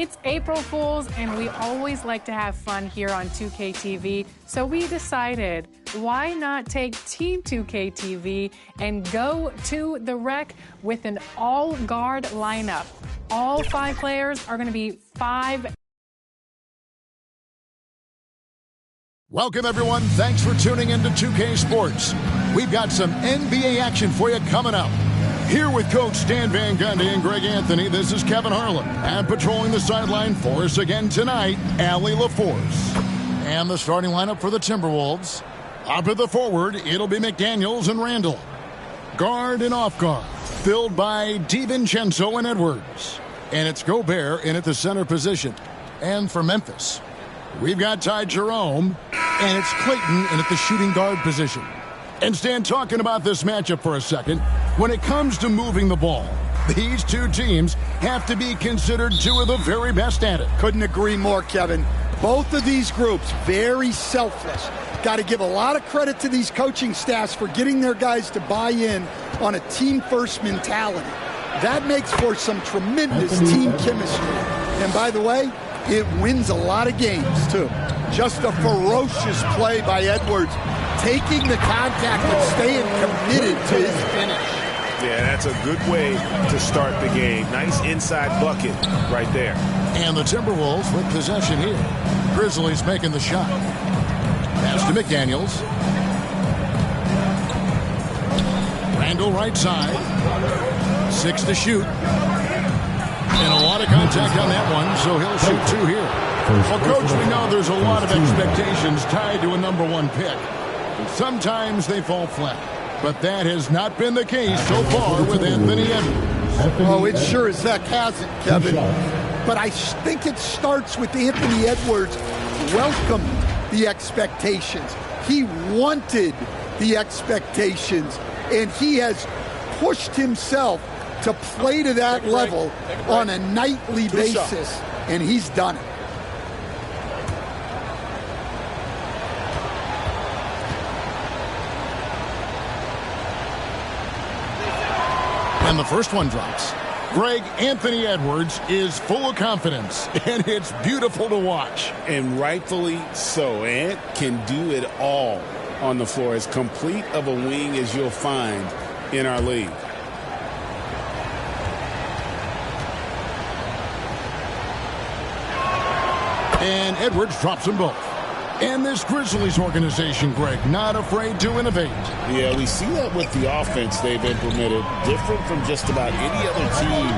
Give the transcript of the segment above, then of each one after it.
It's April Fools, and we always like to have fun here on 2K TV. So we decided, why not take Team 2K TV and go to the rec with an all-guard lineup. All 5 players are going to be 5. Welcome, everyone. Thanks for tuning in to 2K Sports. We've got some NBA action for you coming up. Here with Coach Stan Van Gundy and Greg Anthony, this is Kevin Harlan. And patrolling the sideline for us again tonight, Allie LaForce. And the starting lineup for the Timberwolves. Up at the forward, it'll be McDaniels and Randall. Guard and off guard, filled by DiVincenzo and Edwards. And it's Gobert in at the center position. And for Memphis, we've got Ty Jerome, and it's Clayton in at the shooting guard position. And Stan, talking about this matchup for a second, when it comes to moving the ball, these two teams have to be considered two of the very best at it. Couldn't agree more, Kevin. Both of these groups, very selfless. Got to give a lot of credit to these coaching staffs for getting their guys to buy in on a team-first mentality. That makes for some tremendous team chemistry. And by the way, it wins a lot of games, too. Just a ferocious play by Edwards, taking the contact and staying committed to his finish. Yeah, that's a good way to start the game. Nice inside bucket right there. And the Timberwolves with possession here. Grizzlies making the shot. Pass to McDaniels. Randall right side. 6 to shoot. And a lot of contact on that one, so he'll shoot 2 here. Well, Coach, we know there's a lot of expectations tied to a #1 pick. And sometimes they fall flat. But that has not been the case so far with Anthony Edwards. Oh, it sure as heck hasn't, Kevin. But I think it starts with Anthony Edwards welcomed the expectations. He wanted the expectations, and he has pushed himself to play to that level on a nightly basis, and he's done it. And the first one drops. Greg, Anthony Edwards is full of confidence, and it's beautiful to watch. And rightfully so. Ant can do it all on the floor, as complete of a wing as you'll find in our league. And Edwards drops them both. And this Grizzlies organization, Greg, not afraid to innovate. Yeah, we see that with the offense they've implemented, different from just about any other team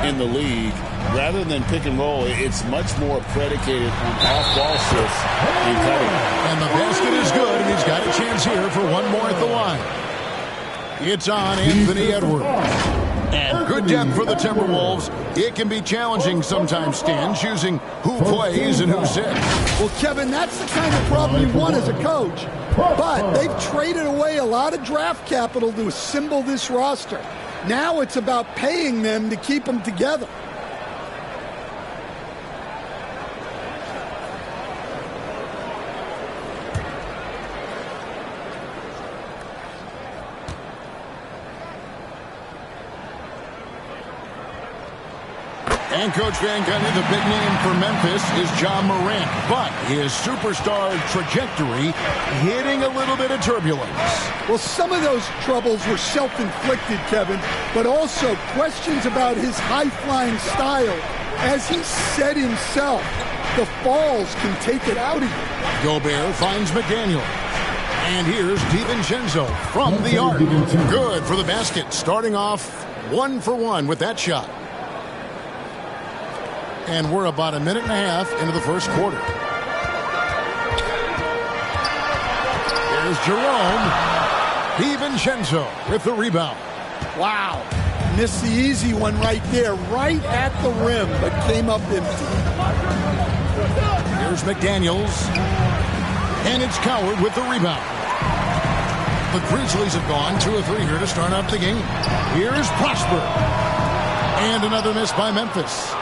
in the league. Rather than pick and roll, it's much more predicated on off-ball shifts and cutting. And the basket is good, and he's got a chance here for one more at the line. It's on Anthony Edwards. And good depth for the Timberwolves. It can be challenging sometimes, Stan, choosing who plays and who sits. Well, Kevin, that's the kind of problem you want as a coach. But they've traded away a lot of draft capital to assemble this roster. Now it's about paying them to keep them together. And Coach Van Gundy, the big name for Memphis is Ja Morant, but his superstar trajectory hitting a little bit of turbulence. Well, some of those troubles were self-inflicted, Kevin, but also questions about his high-flying style. As he said himself, the falls can take it out of you. Gobert finds McDaniel. And here's DiVincenzo from the arc. Good for the basket, starting off 1 for 1 with that shot. And we're about a minute and a half into the first quarter. Here's Jerome. DiVincenzo with the rebound. Wow. Missed the easy one right there, right at the rim, but came up empty. Here's McDaniels. And it's Coward with the rebound. The Grizzlies have gone 2 of 3 here to start up the game. Here's Prosper. And another miss by Memphis.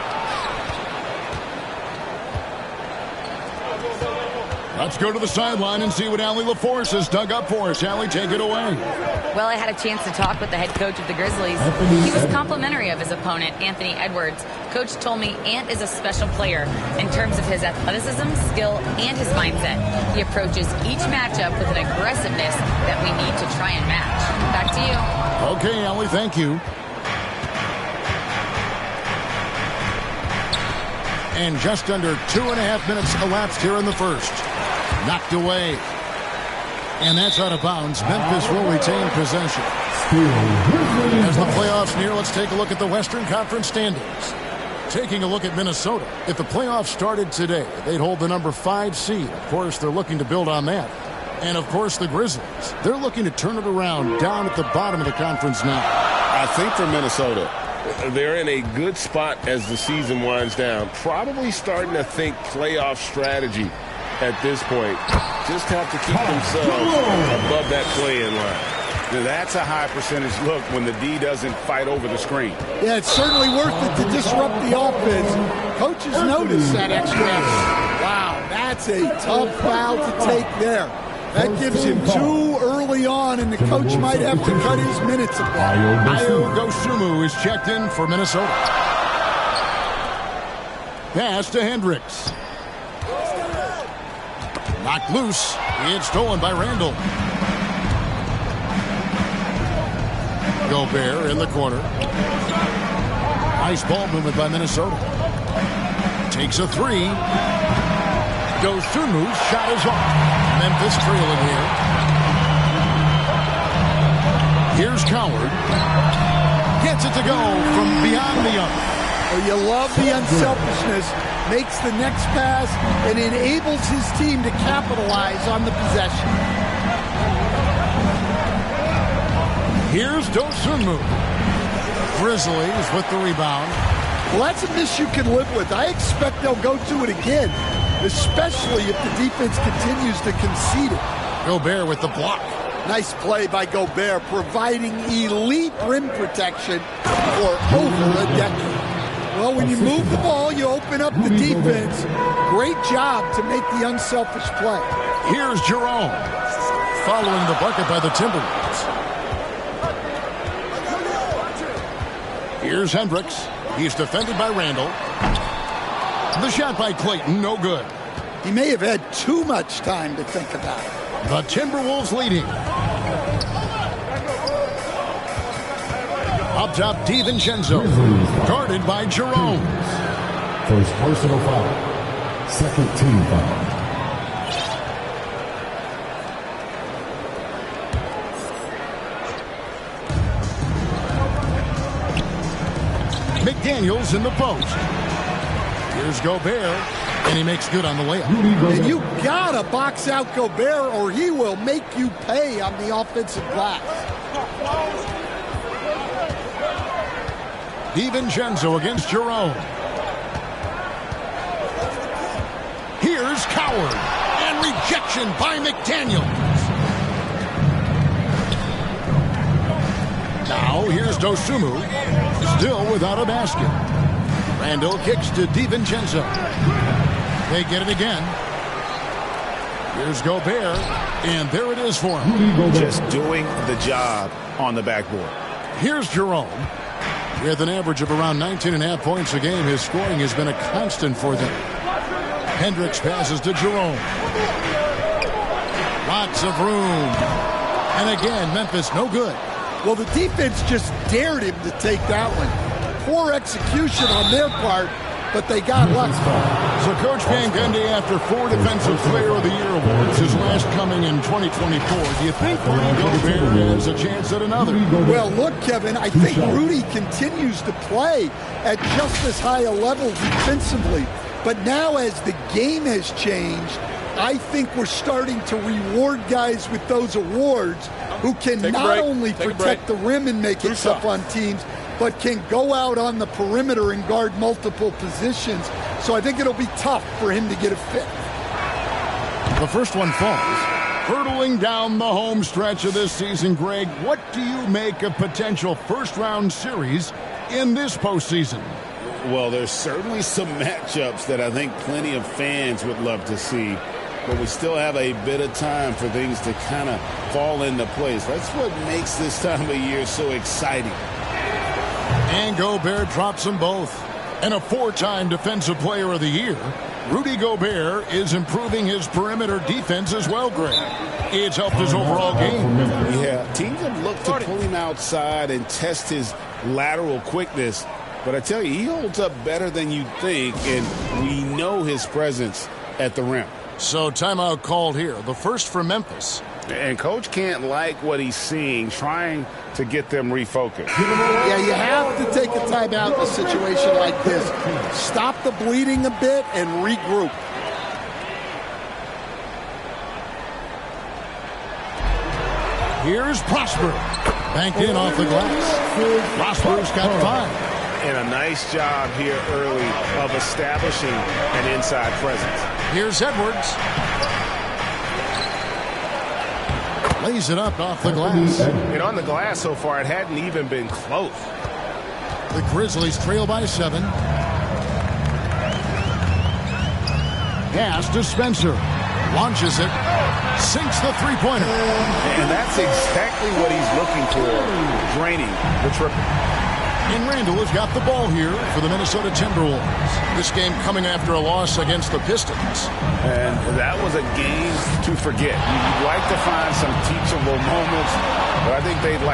Let's go to the sideline and see what Allie LaForce has dug up for us. Allie, take it away. Well, I had a chance to talk with the head coach of the Grizzlies. He was complimentary of his opponent, Anthony Edwards. Coach told me Ant is a special player in terms of his athleticism, skill, and his mindset. He approaches each matchup with an aggressiveness that we need to try and match. Back to you. Okay, Allie, thank you. And just under 2.5 minutes elapsed here in the first. Knocked away. And that's out of bounds. Memphis will retain possession. As the playoffs near, let's take a look at the Western Conference standings. Taking a look at Minnesota. If the playoffs started today, they'd hold the number 5 seed. Of course, they're looking to build on that. And, of course, the Grizzlies. They're looking to turn it around down at the bottom of the conference now. I think for Minnesota, they're in a good spot as the season winds down. Probably starting to think playoff strategy at this point. Just have to keep themselves above that play-in line. That's a high percentage look when the D doesn't fight over the screen. Yeah, it's certainly worth it to disrupt the offense. Coaches notice that extra effort. Wow, that's a tough foul to take there. That gives him 2 early on, and the coach might have to cut his minutes a bit. Ayo Dosunmu is checked in for Minnesota. Pass to Hendricks. Knocked loose. It's stolen by Randall. Gobert in the corner. Nice ball movement by Minnesota. Takes a 3. Dosunmu's shot is off. Memphis trailing here. Here's Coward. Gets it to go from beyond the arc. Oh, you love the unselfishness. Makes the next pass and enables his team to capitalize on the possession. Here's Dosunmu. Grizzlies with the rebound. Well, that's a miss you can live with. I expect they'll go to it again, especially if the defense continues to concede it. Gobert with the block. Nice play by Gobert, providing elite rim protection for over a decade. Well, when you move the ball, you open up the defense. Great job to make the unselfish play. Here's Jerome, following the bucket by the Timberwolves. Here's Hendricks. He's defended by Randall. The shot by Clayton, no good. He may have had too much time to think about it. The Timberwolves leading. Up top, DiVincenzo. Guarded by Jerome. First personal foul. Second team foul. McDaniels in the post. Here's Gobert, and he makes good on the layup. And you gotta box out Gobert or he will make you pay on the offensive glass. DiVincenzo against Jerome. Here's Coward, and rejection by McDaniels. Now here's Dosunmu, still without a basket. Randall kicks to DiVincenzo. They get it again. Here's Gobert, and there it is for him. Just doing the job on the backboard. Here's Jerome. With an average of around 19.5 points a game, his scoring has been a constant for them. Hendricks passes to Jerome. Lots of room. And again, Memphis no good. Well, the defense just dared him to take that one. Poor execution on their part, but they got lucky. So Coach Van Gundy, after 4 Defensive Player of the Year awards, his last coming in 2024, do you think Rudy Gobert has a chance at another? Well, look, Kevin, I think Rudy continues to play at just as high a level defensively. But now as the game has changed, I think we're starting to reward guys with those awards who can not only protect the rim and make it tough on teams, but can go out on the perimeter and guard multiple positions. So I think it'll be tough for him to get a fifth. The first one falls. Hurtling down the home stretch of this season, Greg, what do you make of potential first-round series in this postseason? Well, there's certainly some matchups that I think plenty of fans would love to see. but we still have a bit of time for things to kind of fall into place. That's what makes this time of year so exciting. And Gobert drops them both. And a 4-time Defensive Player of the Year, Rudy Gobert is improving his perimeter defense as well, Greg. It's helped his overall game. Yeah, teams have looked to pull him outside and test his lateral quickness. But I tell you, he holds up better than you'd think, and we know his presence at the rim. So timeout called here, the first for Memphis. And Coach can't like what he's seeing, trying to get them refocused. Yeah, you have to take a timeout in a situation like this. Stop the bleeding a bit and regroup. Here's Prosper. Banked in off the glass. Prosper's got 5. And a nice job here early of establishing an inside presence. Here's Edwards. Lays it up off the glass. And on the glass so far, it hadn't even been close. The Grizzlies trail by 7. Pass to Spencer. Launches it. Sinks the three-pointer. And that's exactly what he's looking for, draining the triple. And Randall has got the ball here for the Minnesota Timberwolves. This game coming after a loss against the Pistons. And that was a game to forget. You'd like to find some teachable moments, but I think they'd like